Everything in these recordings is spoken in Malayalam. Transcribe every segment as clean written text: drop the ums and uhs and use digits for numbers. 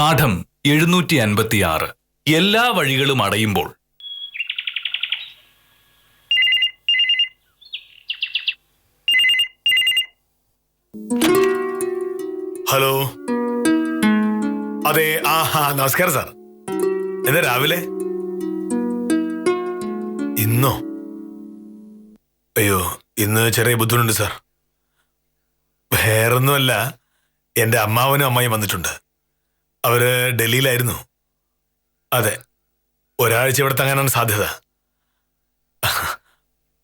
പാഠം 756. എല്ലാ വഴികളും അടയുമ്പോൾ. ഹലോ, അതെ. നമസ്കാരം സാർ. എന്താ രാവിലെ? ഇന്നോ? അയ്യോ, ഇന്ന് ചെറിയ ബുദ്ധിമുട്ടുണ്ട് സാർ. വേറൊന്നുമല്ല, എൻ്റെ അമ്മാവനും അമ്മായും വന്നിട്ടുണ്ട്. അവര് ഡൽഹിയിലായിരുന്നു. അതെ, ഒരാഴ്ച ഇവിടെ തങ്ങാനാണ് സാധ്യത.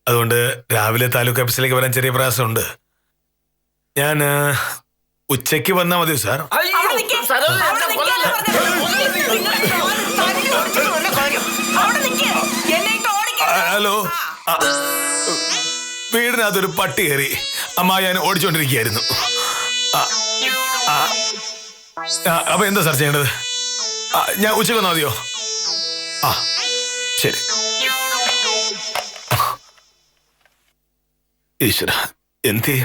അതുകൊണ്ട് രാവിലെ താലൂക്ക് ഓഫീസിലേക്ക് വരാൻ ചെറിയ പ്രയാസമുണ്ട്. ഞാൻ ഉച്ചയ്ക്ക് വന്നാൽ മതിയോ സാർ? ഹലോ, വീടിനകത്തൊരു പട്ടി കയറി അമ്മായി ഞാൻ ഓടിച്ചോണ്ടിരിക്കുകയായിരുന്നു. അപ്പൊ എന്താ സാർ ചെയ്യേണ്ടത്? ഞാൻ ഉച്ചയ്ക്ക് വന്നാൽ മതിയോ? ശരി. ഈശ്വര, എന്തേ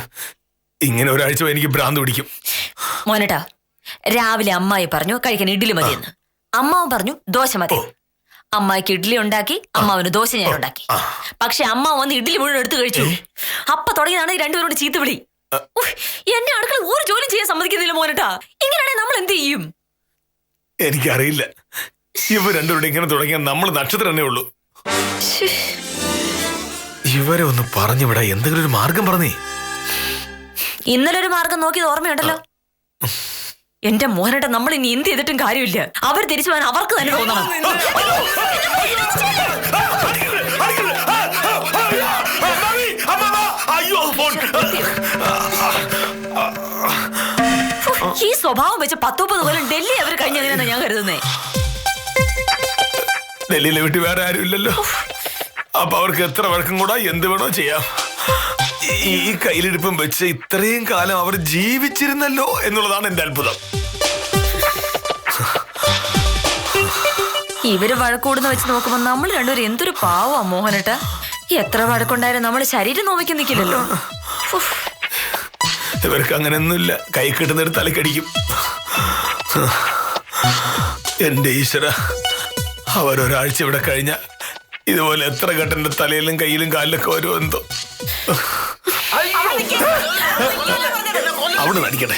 ഇങ്ങനെ ഒരാഴ്ച എനിക്ക് ഭ്രാന്ത് പിടിക്കും. മോനട്ടാ, രാവിലെ അമ്മായി പറഞ്ഞു കഴിക്കാൻ ഇഡ്ഡലി മതിയെന്ന്. അമ്മാവൻ പറഞ്ഞു ദോശ മതി. അമ്മായിക്ക് ഇഡ്ഡലി ഉണ്ടാക്കി, അമ്മാവന് ദോശ ഞാൻ ഉണ്ടാക്കി. പക്ഷെ അമ്മാവൻ വന്ന് ഇഡ്ഡലി മുഴുവൻ എടുത്തു കഴിച്ചു. അപ്പൊ തുടങ്ങിയതാണ് രണ്ടുപേരോട് ചീത്തവിളി. എന്നെ അടുക്കള ഒരു ജോലി ചെയ്യാൻ സമ്മതിക്കുന്നില്ല മോനട്ടാ. ഇങ്ങനെയാണെങ്കിൽ നമ്മൾ എന്ത് ചെയ്യും? എനിക്കറിയില്ല. ഇവർ രണ്ടുപേരുടെ ഇങ്ങനെ തുടങ്ങിയാൽ നമ്മൾ നക്ഷത്രം തന്നെ ഉള്ളൂ. ഇവരെ ഒന്ന് പറഞ്ഞു വിടാ, എന്തെങ്കിലും ഒരു മാർഗം പറഞ്ഞേ. ഇന്നലെ ഒരു മാർഗം നോക്കിയത് ഓർമ്മയുണ്ടല്ലോ. എന്റെ മോനട്ട, നമ്മൾ ഇനി എന്ത് ചെയ്തിട്ടും കാര്യമില്ല. അവർ തിരിച്ചു പോകാൻ അവർക്ക് തന്നെ തോന്നണം. ഈ സ്വഭാവം വെച്ച് 10-30 കൊല്ലം ഡൽഹി അവർ കഴിഞ്ഞതിനാണ് ഞാൻ കരുതുന്നേ. ഡൽഹിയിലെ വീട്ടിൽ വേറെ ആരും ഇല്ലല്ലോ. അപ്പൊ അവർക്ക് എത്ര വഴക്കം കൂടാ എന്ത് വേണോ ചെയ്യാം. ഈ കയ്യിലിരിപ്പം വെച്ച് ഇത്രയും കാലം അവർ ജീവിച്ചിരുന്നല്ലോ എന്നുള്ളതാണ് എന്റെ അത്ഭുതം. ഇവര് വഴക്കൂടുന്ന വെച്ച് നോക്കുമ്പോ നമ്മൾ രണ്ടുപേരും എന്തൊരു പാവാ മോഹനട്ട. എത്ര വഴക്കുണ്ടായാലും നമ്മൾ ശരീരം നോവിക്കാൻ നിൽക്കില്ലല്ലോ. ഇവർക്ക് അങ്ങനെയൊന്നുമില്ല. കൈ കിട്ടുന്നൊരു തലക്കടിക്കും. എന്റെ ഈശ്വര, അവരൊരാഴ്ച ഇവിടെ കഴിഞ്ഞ ഇതുപോലെ എത്ര ഘട്ടന്റെ തലയിലും കയ്യിലും കാലിലൊക്കെ വരുമോ എന്തോ. അവിടെ നടിക്കട്ടെ.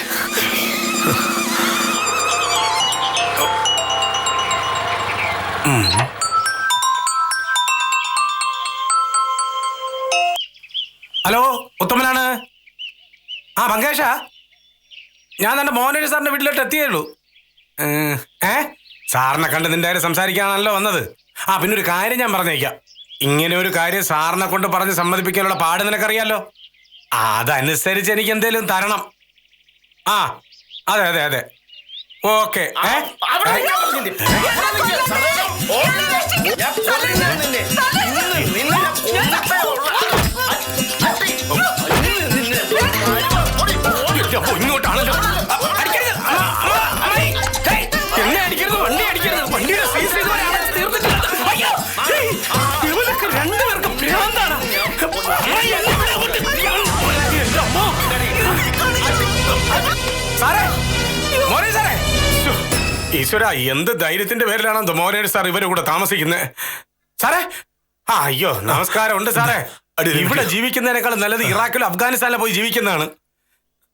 ഹലോ, ഉത്തമനാണ്. പങ്കേഷ, ഞാൻ തന്റെ മോഹനേരി സാറിന്റെ വീട്ടിലോട്ട് എത്തിയുള്ളൂ. സാറിനെ കണ്ട് നിന്റെ കാര്യം സംസാരിക്കാനാണല്ലോ വന്നത്. പിന്നെ ഒരു കാര്യം ഞാൻ പറഞ്ഞേക്കാം. ഇങ്ങനെ ഒരു കാര്യം സാറിനെ കൊണ്ട് പറഞ്ഞ് സമ്മതിപ്പിക്കാനുള്ള പാട് നിനക്കറിയാലോ. അതനുസരിച്ച് എനിക്ക് എന്തേലും തരണം. അതെ അതെ അതെ, ഓക്കെ. ഇങ്ങോട്ടാണല്ലോ. എന്നെ അടിക്കരുത്, വണ്ടി അടിക്കരുത്. വണ്ടിയുടെ സീസ് തീർന്നിട്ടില്ല. ഇവർക്ക് രണ്ടുപേർക്കും ഭ്രാന്താണ്. സാറേ, മോനെ സാറേ, ഈശ്വര, എന്ത് ധൈര്യത്തിന്റെ പേരിലാണ് മോനേരി സാർ ഇവരുടെ കൂടെ താമസിക്കുന്നത്? സാറേ, അയ്യോ, നമസ്കാരം. ഉണ്ട് സാറേ. ഇവിടെ ജീവിക്കുന്നതിനേക്കാളും നല്ലത് ഇറാഖിലോ അഫ്ഗാനിസ്ഥാനിലോ പോയി ജീവിക്കുന്നതാണ്.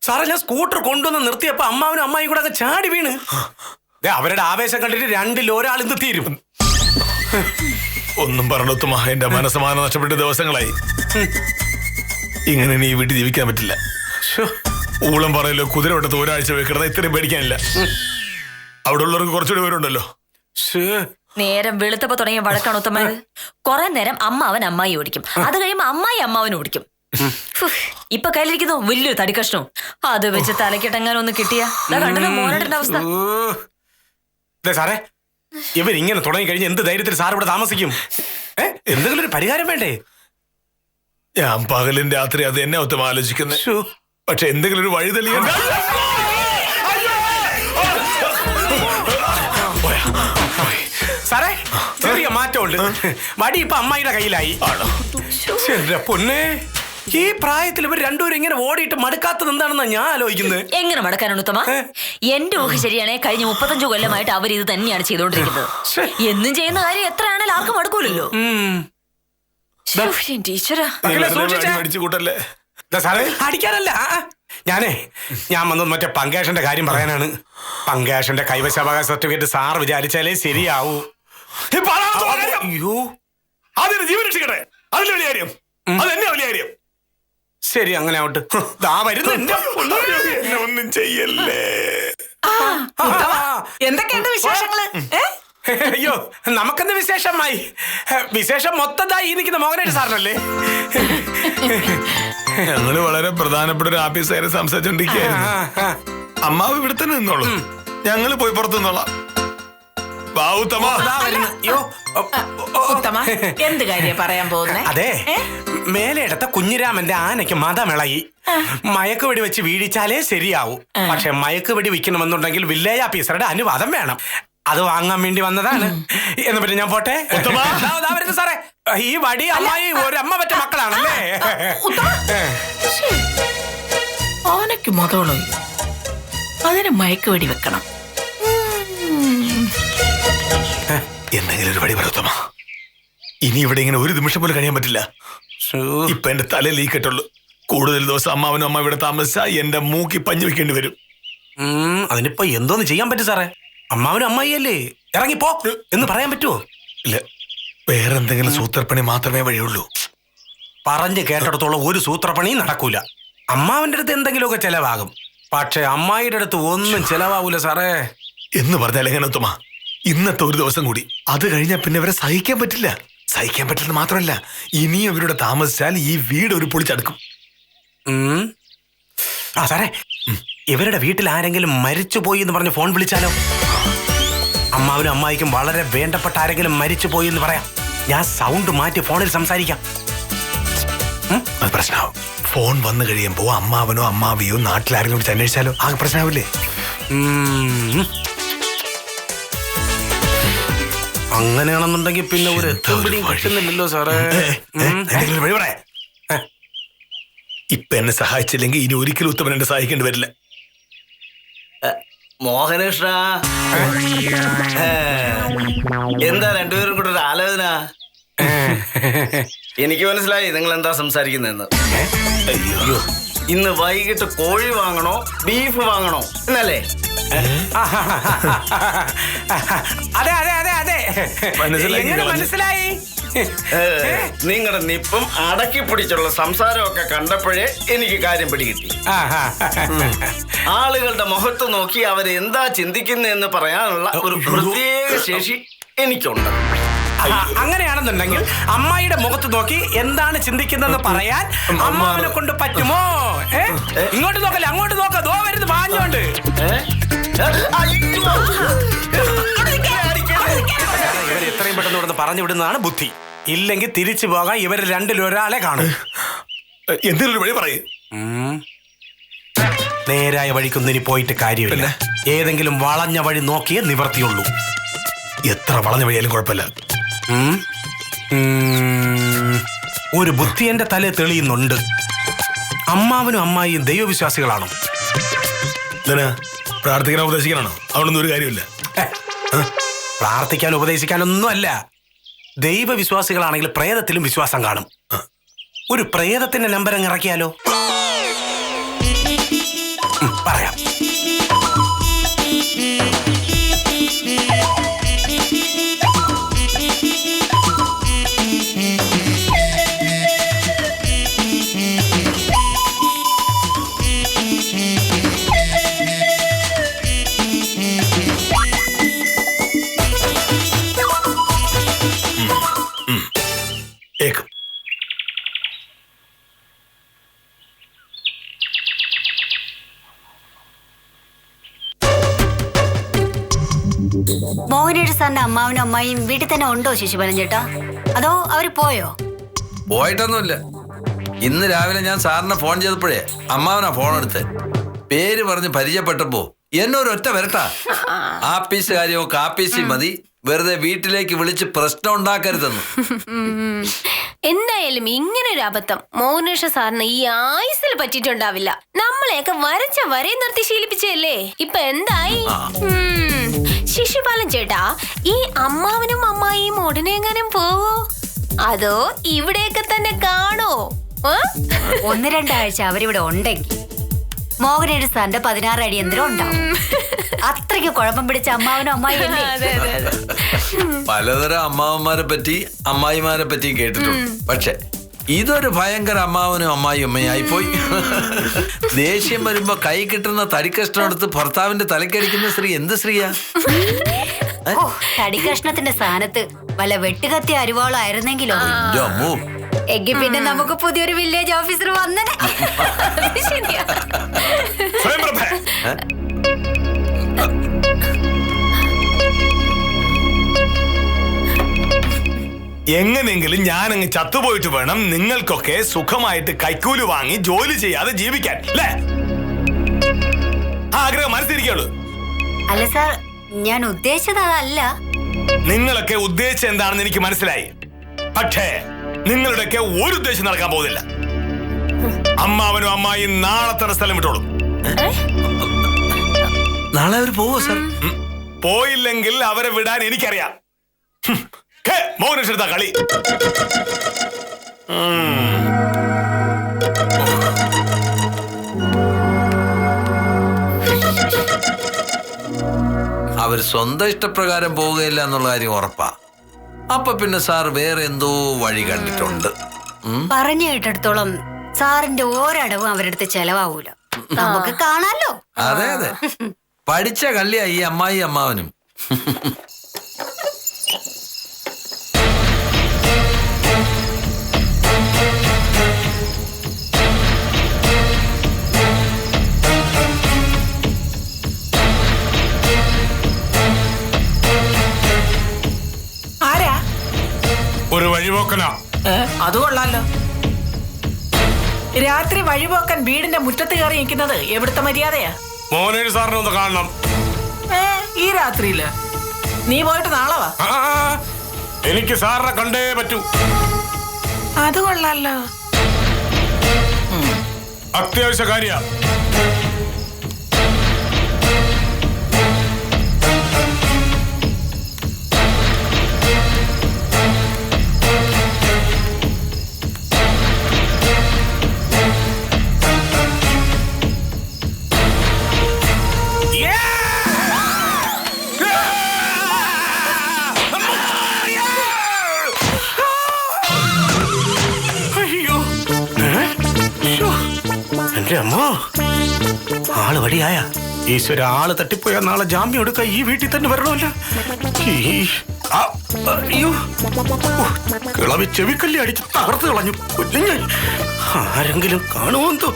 സാറേ, ഞാൻ സ്കൂട്ടർ കൊണ്ടുവന്ന് നിർത്തിയപ്പോ അമ്മാവനും അമ്മായും കൂടെ അങ്ങ് ചാടി വീണ്. അവരുടെ ആവേശം കണ്ടിട്ട് രണ്ടിൽ ഒരാൾ ഇന്ന് തീരും. ഒന്നും പറഞ്ഞൊത്തുമാ, എന്റെ മനസ്സമാനം നഷ്ടപ്പെട്ട ദിവസങ്ങളായി. ഇങ്ങനെ നീ വീട്ടിൽ ജീവിക്കാൻ പറ്റില്ല. ഊളം പറയല്ലോ, കുതിരവട്ടത്ത് ഒരാഴ്ച കിടന്ന ഇത്രയും പേടിക്കാനില്ല. അവിടെ ഉള്ളവർക്ക് കുറച്ചുകൂടി പേരുണ്ടല്ലോ. നേരം വെളുത്തപ്പോ തുടങ്ങിയ വഴക്കാണ് ഉത്തമത്. കുറെ നേരം അമ്മാവൻ അമ്മായി ഓടിക്കും, അത് കഴിയുമ്പോ അമ്മായി അമ്മാവൻ ഓടിക്കും. ഇപ്പൊ കയ്യിലിരിക്കുന്നു വലിയൊരു തടി കഷ്ണവും. അത് വെച്ച് തലക്കിട്ടെങ്ങാനും ഒന്ന് കിട്ടിയാ കണ്ടല്ലോ മോനേട്ടന്റെ അവസ്ഥ. സാറേ, ഇവരിങ്ങനെ തുടങ്ങി കഴിഞ്ഞ് എന്ത് ധൈര്യത്തിൽ സാർ ഇവിടെ താമസിക്കും? എന്തെങ്കിലും ഒരു പരിഹാരം വേണ്ടേ? ഞാൻ പകലും രാത്രി അത് എന്നെ ഒത്തും ആലോചിക്കുന്നത്. പക്ഷെ എന്തെങ്കിലും ഒരു വഴി തെളിയാൻ. സാറേ, ചെറിയ മാറ്റമുണ്ട്. വടി ഇപ്പൊ അമ്മായിയുടെ കയ്യിലായി. എന്റെ പൊന്നെ, ഈ പ്രായത്തിൽ ഇവർ രണ്ടുപേരും ഇങ്ങനെ ഓടിയിട്ട് മടുക്കാത്തത് എന്താണെന്നാ ഞാൻ ആലോചിക്കുന്നത്. എങ്ങനെ മടക്കാനാണ് ഉത്തമ? എന്റെ ഊഹ ശരിയാണേ, കഴിഞ്ഞ 35 കൊല്ലമായിട്ട് അവർ ഇത് തന്നെയാണ് ചെയ്തുകൊണ്ടിരിക്കുന്നത്. എന്നും ചെയ്യുന്ന കാര്യം എത്രയാണെങ്കിലും ആർക്കും മടുക്കൂലല്ലോ. ടീച്ചറാ അടിച്ചു കൂട്ടല്ലേ. അടിക്കാനല്ല, ഞാൻ വന്നത് മറ്റേ പങ്കേഷന്റെ കാര്യം പറയാനാണ്. പങ്കേഷന്റെ കൈവശാവകാശ സർട്ടിഫിക്കറ്റ് സാർ വിചാരിച്ചാലേ ശരിയാവൂ. അയ്യോ, അതിന് ജീവൻ രക്ഷിക്കട്ടെ, അതിന്റെ വലിയ കാര്യം, അതെന്നെ വലിയ കാര്യം. ശരി, അങ്ങനെ ആവട്ടെ. എന്നെ ഒന്നും ചെയ്യല്ലേ. എന്തൊക്കെയുണ്ട് വിശേഷങ്ങള്? അയ്യോ, നമുക്കെന്ത് വിശേഷമായി? വിശേഷം മൊത്തമായി നിൽക്കുന്ന മോഹനേഷ് സാറിനല്ലേ? ഞങ്ങള് വളരെ പ്രധാനപ്പെട്ട ഒരു ഓഫീസായി സംസാരിച്ചോണ്ടിരിക്കുകയായിരുന്നു. അമ്മാവ് ഇവിടെ തന്നെ നിന്നോളൂ, ഞങ്ങള് പോയി പുറത്തു നിന്നോളാം. ഉത്തമ, എന്ത് കാര്യം പറയാൻ പോകുന്നേ? അതെ, മേലെടുത്ത കുഞ്ഞിരാമന്റെ ആനയ്ക്ക് മതമിളകി മയക്കുവെടി വെച്ച് വീഴിച്ചാലേ ശരിയാവൂ. പക്ഷെ മയക്കുവെടി വെക്കണമെന്നുണ്ടെങ്കിൽ വില്ലേജ് ഓഫീസറുടെ അനുവാദം വേണം. അത് വാങ്ങാൻ വേണ്ടി വന്നതാണ്. എന്ന് പറ്റി ഞാൻ പോട്ടെ. സാറേ, ഈ വടി അമ്മായി ഒരമ്മ പറ്റ മക്കളാണല്ലേ? ആനയ്ക്ക് മതമുള്ളൂ, അതിന് മയക്കുവെടി വെക്കണം. എന്തെങ്കിലും ഒരു വടി പറയത്തമ്മ. ഇനി ഇവിടെ ഇങ്ങനെ ഒരു നിമിഷം പോലും കഴിയാൻ പറ്റില്ല. ഇപ്പൊ എന്റെ തല ലീക്കട്ടുള്ളൂ. കൂടുതൽ ദിവസം അമ്മാവനും അമ്മ ഇവിടെ താമസിച്ചാ എന്റെ മൂക്കി പഞ്ഞു വെക്കേണ്ടി വരും. അതിനിപ്പോ എന്തോന്ന് ചെയ്യാൻ പറ്റും സാറേ? അമ്മാവനും അമ്മായിയല്ലേ, ഇറങ്ങിപ്പോ എന്ന് പറയാൻ പറ്റുമോ? ഇല്ല, വേറെ എന്തെങ്കിലും സൂത്രപ്പണി മാത്രമേ വഴിയുള്ളൂ. പറഞ്ഞു കേട്ടിടത്തോളം ഒരു സൂത്രപ്പണിയും നടക്കൂല. അമ്മാവന്റെ അടുത്ത് എന്തെങ്കിലുമൊക്കെ ചെലവാകും, പക്ഷെ അമ്മായിയുടെ അടുത്ത് ഒന്നും ചെലവാകൂല സാറേ. എന്ന് പറഞ്ഞാൽ എങ്ങനെ ഉത്തമ? ഇന്നത്തെ ഒരു ദിവസം കൂടി, അത് കഴിഞ്ഞാൽ പിന്നെ ഇവരെ സഹിക്കാൻ പറ്റില്ല. സഹിക്കാൻ പറ്റില്ല മാത്രമല്ല, ഇനിയും ഇവരുടെ താമസിച്ചാൽ ഈ വീട് ഒരു പൊളിച്ചടക്കും. സാറേ, ഇവരുടെ വീട്ടിൽ ആരെങ്കിലും മരിച്ചുപോയി എന്ന് പറഞ്ഞ് ഫോൺ വിളിച്ചാലോ? അമ്മാവനും അമ്മായിക്കും വളരെ വേണ്ടപ്പെട്ട ആരെങ്കിലും മരിച്ചുപോയി എന്ന് പറയാം. ഞാൻ സൗണ്ട് മാറ്റി ഫോണിൽ സംസാരിക്കാം. അത് പ്രശ്നമാവും. ഫോൺ വന്നു കഴിയുമ്പോ അമ്മാവനോ അമ്മാവിയോ നാട്ടിലാരെങ്കിലും വിളിച്ച് അന്വേഷിച്ചാലോ? ആകെ പ്രശ്നമാവില്ലേ? അങ്ങനെയാണെന്നുണ്ടെങ്കിൽ പിന്നെ ഒരു എത്തുംപിടിയും കിട്ടുന്നില്ലല്ലോ സാറേ. വഴി പറയാ. ഇപ്പൊ എന്നെ സഹായിച്ചില്ലെങ്കിൽ ഇനി ഒരിക്കലും ഉത്തമൻ എന്നെ സഹായിക്കേണ്ടി വരില്ല. മോഹനകൃഷ്ണ, എന്താ രണ്ടുപേരും കൂടെ ഒരു ആലോചന? എനിക്ക് മനസ്സിലായി നിങ്ങൾ എന്താ സംസാരിക്കുന്നതെന്ന്. അയ്യോ, ഇന്ന് വൈകിട്ട് കോഴി വാങ്ങണോ ബീഫ് വാങ്ങണോ എന്നല്ലേ? അതെ അതെ അതെ അതെ, മനസ്സിലായി. നിങ്ങളുടെ നിപ്പും അടക്കി പിടിച്ചുള്ള സംസാരമൊക്കെ കണ്ടപ്പോഴേ എനിക്ക് കാര്യം പിടികിട്ടി. ആളുകളുടെ മുഖത്ത് നോക്കി അവരെന്താ ചിന്തിക്കുന്നതെന്ന് പറയാനുള്ള ഒരു പ്രത്യേക ശേഷി എനിക്കുണ്ട്. അങ്ങനെയാണെന്നുണ്ടെങ്കിൽ അമ്മായിയുടെ മുഖത്ത് നോക്കി എന്താണ് ചിന്തിക്കുന്നതെന്ന് പറയാൻ അമ്മാവനെ കൊണ്ട് പറ്റുമോ? ഇങ്ങോട്ട് നോക്കല്ലേ, അങ്ങോട്ട് നോക്ക, ദോ വരുന്നു പാഞ്ഞോണ്ട്. ഇവർ എത്രയും പെട്ടെന്ന് ഇവിടുന്ന് പറഞ്ഞു വിടുന്നതാണ് ബുദ്ധി. ഇല്ലെങ്കിൽ തിരിച്ചു പോകാൻ ഇവർ രണ്ടിൽ ഒരാളെ കാണും. എന്തെങ്കിലും വഴി പറയൂ. നേരായ വഴിക്കൊന്നിനി പോയിട്ട് കാര്യമില്ല. ഏതെങ്കിലും വളഞ്ഞ വഴി നോക്കിയേ നിവർത്തിയുള്ളൂ. എത്ര വളഞ്ഞ വഴിയാലും കുഴപ്പമില്ല. ഒരു ബുദ്ധി എന്റെ തലേ തെളിയുന്നുണ്ട്. അമ്മാവനും അമ്മായിയും ദൈവവിശ്വാസികളാണോ? പ്രാർത്ഥിക്കാനോ ഉപദേശിക്കാനാണോ? അതുകൊണ്ടൊന്നും ഒരു കാര്യമില്ല. പ്രാർത്ഥിക്കാനും ഉപദേശിക്കാനൊന്നും അല്ല. ദൈവവിശ്വാസികളാണെങ്കിൽ പ്രേതത്തിലും വിശ്വാസം കാണും. ഒരു പ്രേതത്തിന്റെ നമ്പർ അങ്ങ് ഇറക്കിയാലോ? പറയാം. മോഹനേഷ് സാറിന്റെ അമ്മാവനും അമ്മായിയും വീട്ടിൽ തന്നെ ഉണ്ടോ ശിശുപാലൻ ചേട്ടാ? അതോ അവര് പോയോ? പോയിട്ടൊന്നുമില്ല. ഇന്ന് രാവിലെ ഞാൻ സാറിനെ ഫോൺ ചെയ്തപ്പോഴേ അമ്മാവനാ ഫോൺ എടുത്ത്. പേര് പറഞ്ഞ് പരിചയപ്പെട്ടപ്പോ എന്നൊരൊറ്റ വരട്ടാ. ആപ്പീസ് കാര്യമൊക്കെ ആപ്പീസിൽ മതി, വെറുതെ വീട്ടിലേക്ക് വിളിച്ച് പ്രശ്നം ഉണ്ടാക്കരുതെന്ന്. എന്തായാലും ഇങ്ങനെ ഒരു അബദ്ധം മോഹനേഷ സാറിന് ഈ ആയുസിൽ പറ്റിയിട്ടുണ്ടാവില്ല. നമ്മളെയൊക്കെ വരച്ച വരെ നിർത്തി ശീലിപ്പിച്ചല്ലേ. ഇപ്പൊ എന്തായി? ശിശുപാലൻ ചേട്ടാ, ഈ അമ്മാവനും അമ്മായിയും ഉടനെ എങ്ങാനും പോവോ അതോ ഇവിടെയൊക്കെ തന്നെ കാണോ? 1-2 ആഴ്ച അവരിവിടെ ഉണ്ടെങ്കിൽ മോഹനേഷ് സാറിന്റെ 16 അടി യന്ത്രം ഉണ്ടാവും. അത്രയ്ക്ക് കുഴപ്പം പിടിച്ച അമ്മാവനും അമ്മായിയും പലതരം അമ്മാവന്മാരെ പറ്റി അമ്മായിമാരെ പറ്റി കേട്ടിട്ടുണ്ട്. പക്ഷെ ഇതൊരു ഭയങ്കര അമ്മാവനും അമ്മായി അമ്മയായി പോയി. ദേഷ്യം വരുമ്പോ കൈ കിട്ടുന്ന തടിക്കഷ്ണം എടുത്ത് ഭർത്താവിന്റെ തലക്കടിക്കുന്ന സ്ത്രീ എന്ത് സ്ത്രീയാ? തടിക്കഷ്ണത്തിന്റെ സ്ഥാനത്ത് വല്ല വെട്ടുകത്തി അരിവാളായിരുന്നെങ്കിലോ. എങ്കിൽ പിന്നെ നമുക്ക് പുതിയൊരു വില്ലേജ് ഓഫീസർ വന്നേ. എങ്ങനെങ്കിലും ഞാനങ്ങ് ചത്തുപോയിട്ട് വേണം നിങ്ങൾക്കൊക്കെ സുഖമായിട്ട് കൈക്കൂലി വാങ്ങി ജോലി ചെയ്യാതെ ജീവിക്കാൻ, അല്ലേ? ആഗ്രഹം മനസ്സിരിക്കുള്ളൂ. അല്ല സാർ, ഞാൻ ഉദ്ദേശിച്ചത് അതല്ല. നിങ്ങളൊക്കെ ഉദ്ദേശിച്ചത് എന്താണെന്ന് എനിക്ക് മനസ്സിലായി. പക്ഷേ നിങ്ങളുടെയൊക്കെ ഒരു ഉദ്ദേശം നടക്കാൻ പോകുന്നില്ല. അമ്മാവനും അമ്മായിയും നാളെ തന്നെ സ്ഥലം വിട്ടോളൂ. നാളെ അവർ പോവോ സാർ? പോയില്ലെങ്കിൽ അവരെ വിടാൻ എനിക്കറിയാം. മോഹനേഷ് കളി. അവർ സ്വന്തം ഇഷ്ടപ്രകാരം പോവുകയില്ല എന്നുള്ള കാര്യം ഉറപ്പാ. അപ്പൊ പിന്നെ സാർ വേറെ എന്തോ വഴി കണ്ടിട്ടുണ്ട്. പറഞ്ഞു കേട്ടിടത്തോളം സാറിന്റെ ഒരടവും അവരടുത്ത് ചെലവാവൂല. നമുക്ക് കാണാലോ. അതെ അതെ, പഠിച്ച കള്ളിയാ ഈ അമ്മായി അമ്മാവനും. ആരാ? ഒരു വഴിപോക്കനാ. അത് കൊള്ളാലോ. രാത്രി വഴിപോക്കൻ വീടിന്റെ മുറ്റത്ത് കയറി നിൽക്കുന്നത് എവിടുത്തെ മര്യാദയാ? മോഹനേഷ് സാറിനെ ഒന്ന് കാണണം. ഈ രാത്രിയില്? നീ പോയിട്ട് നാളെ വാ. എനിക്ക് സാറിനെ കണ്ടേ പറ്റൂ. അത് കൊള്ളാലോ. അത്യാവശ്യ കാര്യ. എന്റെ അമ്മോ, ആള് വടിയായ. ഈശ്വര, ആള് തട്ടിപ്പോയാ നാളെ ജാമ്യം എടുക്കാൻ ഈ വീട്ടിൽ തന്നെ വരണമല്ല. അയ്യോ, കിളവി ചെവിക്കല്ലി അടിച്ച് തകർത്ത് കളഞ്ഞു. കുഞ്ഞ് ആരെങ്കിലും കാണുമോ?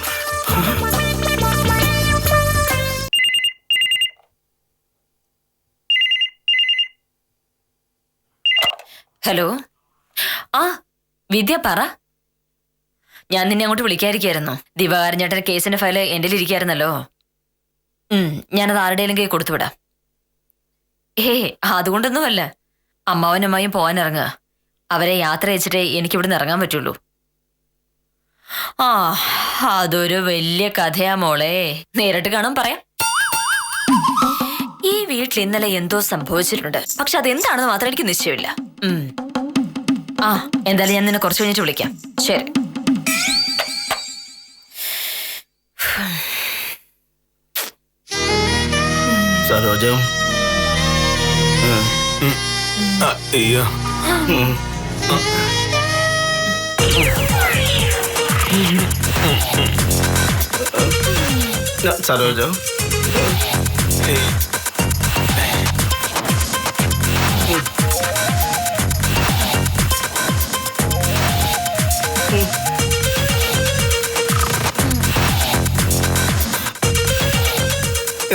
ഹലോ. ആ വിദ്യ, പറ. ഞാൻ നിന്നെ അങ്ങോട്ട് വിളിക്കാതിരിക്കായിരുന്നു. ദിവാകരൻ ചേട്ടൻ കേസിന്റെ ഫയല് എൻ്റെ ഇരിക്കായിരുന്നല്ലോ. ഞാനത് ആരുടെയും കൈ കൊടുത്തുവിടാം. അതുകൊണ്ടൊന്നുമല്ല. അമ്മാവനമ്മായും പോകാൻ ഇറങ്ങുക. അവരെ യാത്ര അയച്ചിട്ടേ എനിക്കിവിടുന്ന് ഇറങ്ങാൻ പറ്റുള്ളൂ. അതൊരു വലിയ കഥയാ മോളെ. നേരിട്ട് കാണാൻ പറയാം. ഈ വീട്ടിൽ ഇന്നലെ എന്തോ സംഭവിച്ചിട്ടുണ്ട്. പക്ഷെ അതെന്താണെന്ന് മാത്രം എനിക്ക് നിശ്ചയമില്ല. എന്തായാലും ഞാൻ നിന്നെ കുറച്ച് കഴിഞ്ഞിട്ട് വിളിക്കാം. ശരി. സരോജം, അയ്യോ, സരോജം,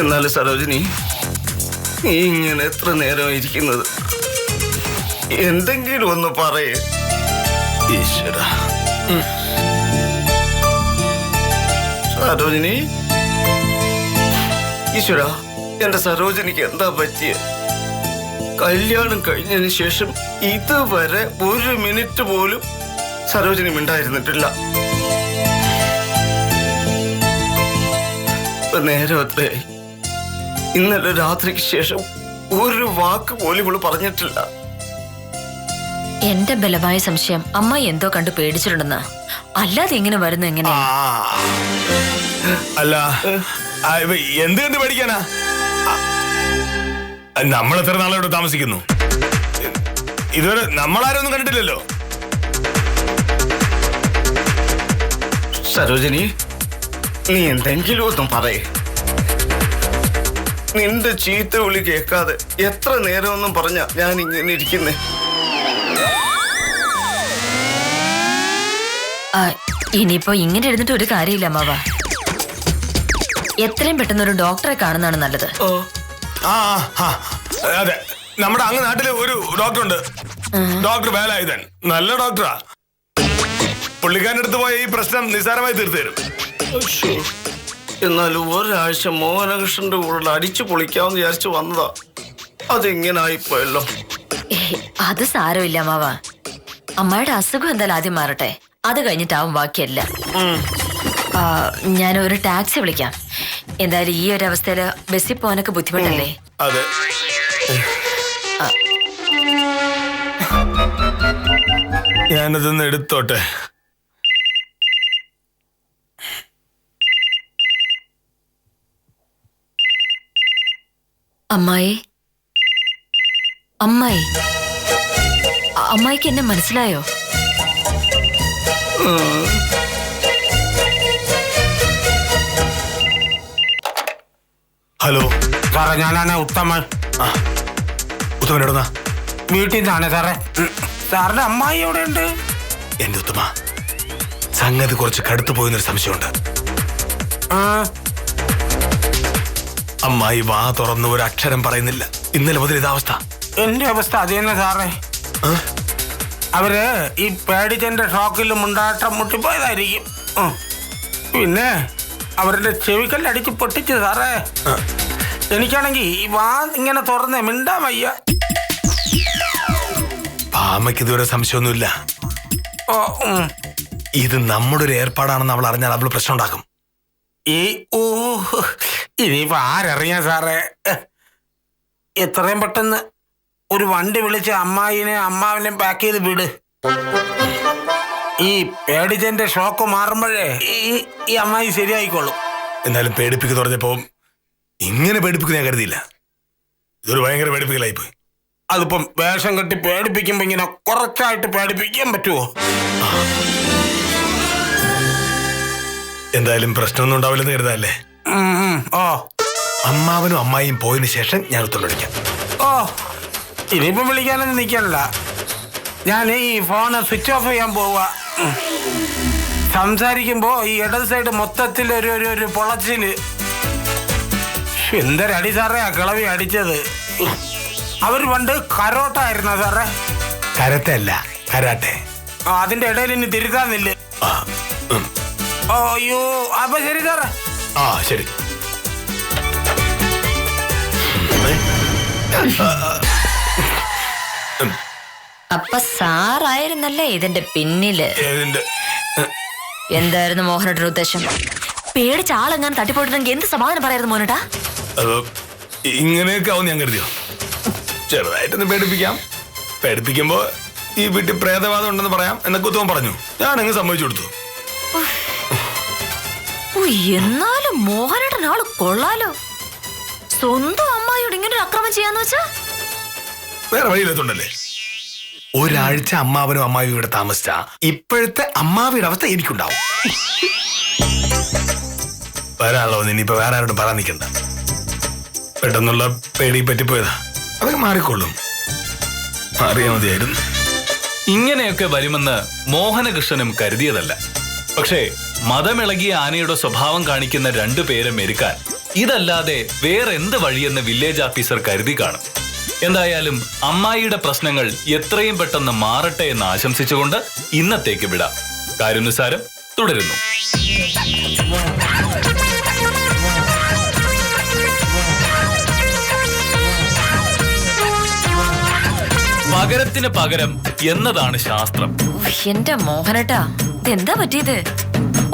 എന്നാലും സരോജിനി, നീ ഇങ്ങനെ എത്ര നേരം ഇരിക്കുന്നത്? എന്തെങ്കിലും ഒന്ന് പറയേ. ഈശ്വര. സരോജിനി, ഈശ്വര, എന്റെ സരോജിനിക്ക് എന്താ പറ്റിയ? കല്യാണം കഴിഞ്ഞതിന് ശേഷം ഇതുവരെ 1 മിനിറ്റ് പോലും സരോജിനി മിണ്ടായിരുന്നിട്ടില്ല. നേരം എത്രയായി? ഇന്നലെ രാത്രിക്ക് ശേഷം ഒരു വാക്ക് പോലും ഇവള് പറഞ്ഞിട്ടില്ല. എന്റെ ബലമായ സംശയം അമ്മായി എന്തോ കണ്ടു പേടിച്ചിട്ടുണ്ടെന്ന്. അല്ലാതെ ഇങ്ങനെ വരുന്നു എങ്ങനെ? അല്ല എന്ത് കണ്ട് പേടിക്കാനാ? നമ്മൾ എത്ര നാളെ ഇവിടെ താമസിക്കുന്നു? ഇതുവരെ നമ്മളാരും ഒന്നും കണ്ടിട്ടില്ലല്ലോ. സരോജിനി, നീ എന്തെങ്കിലും ഒന്നും പറയേ. നിന്റെ ചീത്ത വിളി കേൾക്കാതെ എത്ര നേരമൊന്നും പറഞ്ഞ ഞാൻ ഇങ്ങനെ ഇരിക്കുന്നേ. ഇനിയിപ്പോ ഇങ്ങനെ ഇരുന്നിട്ട് ഒരു കാര്യമില്ല അമ്മാവ. എത്രയും പെട്ടെന്ന് ഒരു ഡോക്ടറെ കാണുന്നതാണ് നല്ലത്. അതെ, നമ്മുടെ അങ്ങ് നാട്ടില് ഒരു ഡോക്ടറുണ്ട്, ഡോക്ടർ വേലായുധൻ. നല്ല ഡോക്ടറാ. പുള്ളിക്കാരൻ്റെ അടുത്ത് പോയ ഈ പ്രശ്നം നിസ്സാരമായി തീർത്തു തരും. എന്നാലും ഒരാഴ്ച മോഹനകൃഷ്ണന്റെ കൂടെ അടിച്ചു പൊളിക്കാമെന്ന് വിചാരിച്ചു വന്നതാ. അതെങ്ങനായിപ്പോയല്ലോ. അത് സാരമില്ല അമ്മാവ. അമ്മയുടെ അസുഖം എന്തായാലും ആദ്യം മാറട്ടെ, അത് കഴിഞ്ഞിട്ടാവും ബാക്കിയല്ല. ഞാൻ ഒരു ടാക്സി വിളിക്കാം. എന്തായാലും ഈ ഒരു അവസ്ഥയില് ബസ്സിൽ പോകാനൊക്കെ ബുദ്ധിമുട്ടല്ലേ? അതെ. ഞാനതൊന്ന് എടുത്തോട്ടെ. അമ്മായി, അമ്മായി, അമ്മായിക്ക് എന്നെ മനസ്സിലായോ? ഹലോ സാറേ, ഞാനാണ് ഉത്തമൻ. ഉത്തമൻ എവിടുന്നാ? വീട്ടിൽ നിന്നാണ് സാറേ. സാറിന്റെ അമ്മായി എവിടെ ഉണ്ട്? എന്റെ ഉത്തമ, സംഗതി കുറച്ച് കടുത്തു പോയെന്നൊരു സംശയമുണ്ട്. അമ്മായി വാ തുറന്ന് ഒരു അക്ഷരം പറയുന്നില്ല. ഇന്നലെ മുതൽ ഇതാവസ്ഥ. എന്റെ അവസ്ഥ അത് തന്നെ സാറേ. അവര് ഈ പേടിച്ചെന്റെ ഷോക്കിൽ മുണ്ടാട്ടം മുട്ടിപ്പോയതായിരിക്കും. പിന്നെ അവരുടെ ചെവിക്കല്ലടിച്ച് പൊട്ടിച്ചു സാറേ. എനിക്കാണെങ്കി ഈ വാ ഇങ്ങനെ തുറന്ന് മിണ്ടാൻ വയ്യ. പാമയ്ക്ക് ഇതുവരെ സംശയമൊന്നുമില്ല. ഇത് നമ്മുടെ ഒരു ഏർപ്പാടാണെന്ന് അവൾ അറിഞ്ഞാൽ അവൾ പ്രശ്നം ഉണ്ടാക്കും. ഇനിയിപ്പോ ആരറിയാം സാറേ. എത്രയും പെട്ടെന്ന് ഒരു വണ്ടി വിളിച്ച് അമ്മാവിനെ പാക്ക് ചെയ്ത് വിട്. ഈ പേടിച്ചെന്റെ ഷോക്ക് മാറുമ്പോഴേ ഈ അമ്മായി ശരിയായിക്കോളും. എന്നാലും പേടിപ്പിക്കുന്നു പറഞ്ഞപ്പോ ഇങ്ങനെ പേടിപ്പിക്കുന്ന ഞാൻ കരുതിയില്ല. ഇതൊരു ഭയങ്കര പേടിപ്പിക്കലായിപ്പോയി. അതിപ്പം വേഷം കെട്ടി പേടിപ്പിക്കുമ്പോ ഇങ്ങനെ കുറച്ചായിട്ട് പേടിപ്പിക്കാൻ പറ്റുമോ? എന്തായാലും പ്രശ്നമൊന്നും ഉണ്ടാവില്ലെന്ന് കരുതാല്ലേ? അമ്മാവനും അമ്മായിയും പോയതിനു ശേഷം ഞാൻ ഉത്തരം വിളിക്കാം. ഇനിയിപ്പം വിളിക്കാനൊന്നും നിൽക്കണില്ല. ഞാൻ ഈ ഫോണ് സ്വിച്ച് ഓഫ് ചെയ്യാൻ പോവുക. സംസാരിക്കുമ്പോ ഈ ഇടത് സൈഡ് മൊത്തത്തിൽ ഒരു പൊളച്ചില്. എന്തൊരടി സാറേ ആ കിളവി അടിച്ചത്. അവര് പണ്ട് കരോട്ടായിരുന്ന സാറേ. കരത്തെ അല്ല, കരാട്ടെ. അതിന്റെ ഇടയിൽ ഇനി തിരുത്താന്നില്ല. അയ്യോ, അപ്പൊ ശരി സാറേ. ശരി. അപ്പൊ സാറായിരുന്നല്ലേ ഇതിന്റെ പിന്നില്? എന്തായിരുന്നു മോഹനയുടെ ഉദ്ദേശം? പേടിച്ച ആളെങ്ങാൻ തട്ടിപ്പോയിട്ടുണ്ടെങ്കിൽ എന്ത് സമാധാനം പറയായിരുന്നു മോനട്ടാ? ഇങ്ങനെയൊക്കെ ആവും ഞാൻ കരുതിയോ? ചെറുതായിട്ടൊന്ന് പേടിപ്പിക്കാം. പേടിപ്പിക്കുമ്പോ ഈ വീട്ടിൽ പ്രേതവാദം ഉണ്ടെന്ന് പറയാം എന്നൊക്കെ ഉത്തമം പറഞ്ഞു. ഞാനങ്ങ് സമ്മതിച്ചു കൊടുത്തു. എന്നാലും മോഹനേട്ടൻ ആള് കൊള്ളാലോ. സ്വന്തം അമ്മായിയോട് ഇങ്ങനെ ഒരു അക്രമം ചെയ്യാന്ന് വെച്ചാ വേറെ വഴിയിലെത്തുണ്ടല്ലേ. ഒരാഴ്ച അമ്മാവനും അമ്മാവിയും ഇവിടെ താമസിച്ച ഇപ്പോഴത്തെ അമ്മാവിയുടെ അവസ്ഥ എനിക്കുണ്ടാവും. വരാനുള്ളോ ഇനിയിപ്പോ വേറെ ആരോടും പറയാൻ നിൽക്കണ്ട. പെട്ടെന്നുള്ള പേടി പറ്റിപ്പോയതാ. അതൊക്കെ മാറിക്കൊള്ളും. അറിയാൻ മതിയായിരുന്നു. ഇങ്ങനെയൊക്കെ വരുമെന്ന് മോഹനകൃഷ്ണനും കരുതിയതല്ല. പക്ഷേ മതമിളകിയ ആനയുടെ സ്വഭാവം കാണിക്കുന്ന രണ്ടുപേരെ മെരുക്കാൻ ഇതല്ലാതെ വേറെന്ത് വഴിയെന്ന് വില്ലേജ് ഓഫീസർ കരുതി കാണും. എന്തായാലും അമ്മായിയുടെ പ്രശ്നങ്ങൾ എത്രയും പെട്ടെന്ന് മാറട്ടെ എന്ന് ആശംസിച്ചുകൊണ്ട് ഇന്നത്തേക്ക് വിടാം. കാര്യനുസാരം തുടരുന്നു. പകരത്തിന് പകരം എന്നതാണ് ശാസ്ത്രം. എന്റെ മോഹനേട്ടാ, ഇതെന്താ പറ്റിയത്?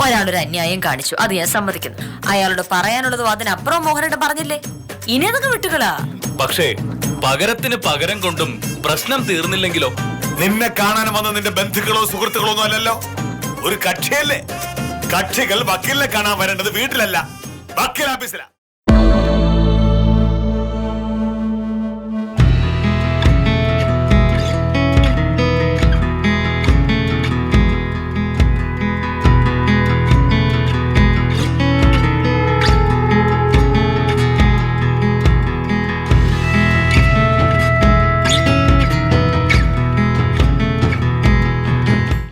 ഒരാളൊരു അന്യായം കാണിച്ചു, അത് ഞാൻ സമ്മതിക്കുന്നു. അയാളോട് പറയാനുള്ളതും അതിനപ്പുറം മോഹനേട്ടൻ പറഞ്ഞില്ലേ, ഇനി അതൊക്കെ വിട്ടുകളാ. പക്ഷേ പകരത്തിന് പകരം കൊണ്ടും പ്രശ്നം തീർന്നില്ലെങ്കിലോ? നിന്നെ കാണാൻ വന്ന നിന്റെ ബന്ധുക്കളോ സുഹൃത്തുക്കളോ ഒന്നും അല്ലല്ലോ, ഒരു കക്ഷിയല്ലേ. കക്ഷികൾ വക്കീലിനെ കാണാൻ വരേണ്ടത് വീട്ടിലല്ല, വക്കീൽ ഓഫീസിലാ.